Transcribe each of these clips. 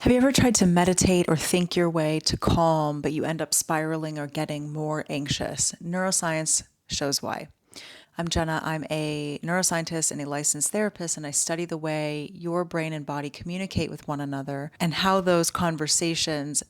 Have you ever tried to meditate or think your way to calm, but you end up spiraling or getting more anxious? Neuroscience shows why. I'm Jenna. I'm a neuroscientist and a licensed therapist, and I study the way your brain and body communicate with one another and how those conversations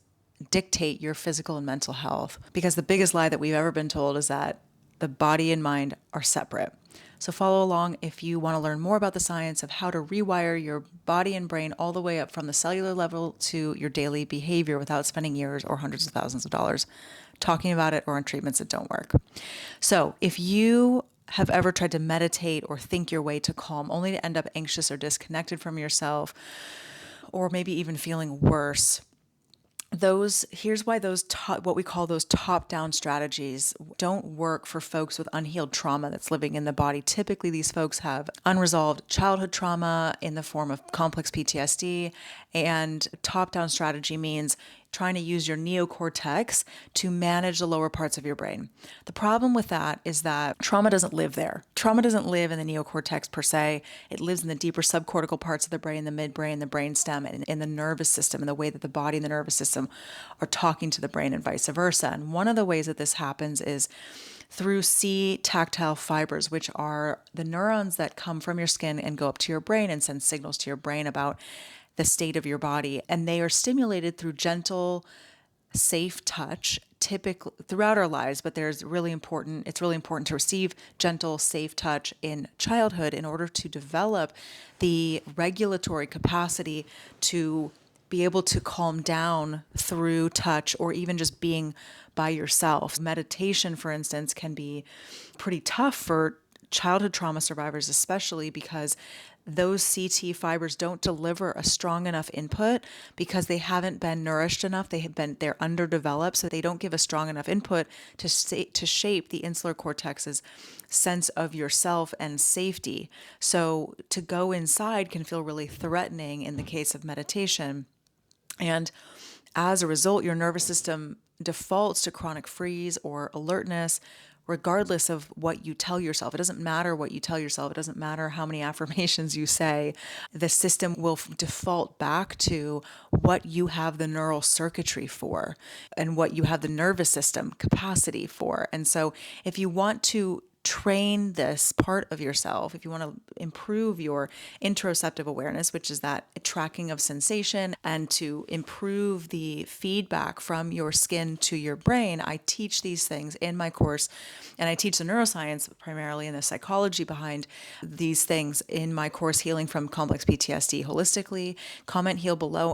dictate your physical and mental health. Because the biggest lie that we've ever been told is that the body and mind are separate. So follow along if you want to learn more about the science of how to rewire your body and brain all the way up from the cellular level to your daily behavior without spending years or hundreds of thousands of dollars talking about it or on treatments that don't work. So if you have ever tried to meditate or think your way to calm only to end up anxious or disconnected from yourself, or maybe even feeling worse, here's why what we call those top down strategies don't work for folks with unhealed trauma that's living in the body. Typically these folks have unresolved childhood trauma in the form of complex PTSD, and top down strategy means trying to use your neocortex to manage the lower parts of your brain. The problem with that is that trauma doesn't live there. Trauma doesn't live in the neocortex per se. It lives in the deeper subcortical parts of the brain, the midbrain, the brainstem, and in the nervous system, and the way that the body and the nervous system are talking to the brain and vice versa. And one of the ways that this happens is through C tactile fibers, which are the neurons that come from your skin and go up to your brain and send signals to your brain about the state of your body. And they are stimulated through gentle, safe touch typically throughout our lives, but it's really important to receive gentle, safe touch in childhood in order to develop the regulatory capacity to be able to calm down through touch or even just being by yourself. Meditation, for instance, can be pretty tough for childhood trauma survivors, especially because those CT fibers don't deliver a strong enough input because they haven't been nourished enough. They're underdeveloped, so they don't give a strong enough input to shape the insular cortex's sense of yourself and safety. So to go inside can feel really threatening in the case of meditation. And as a result, your nervous system defaults to chronic freeze or alertness, regardless of what you tell yourself. It doesn't matter what you tell yourself. It doesn't matter how many affirmations you say. The system will default back to what you have the neural circuitry for and what you have the nervous system capacity for. And so if you want to train this part of yourself, if you want to improve your interoceptive awareness, which is that tracking of sensation, and to improve the feedback from your skin to your brain, I teach these things in my course. And I teach the neuroscience primarily and the psychology behind these things in my course, Healing from Complex PTSD Holistically. Comment, heal below,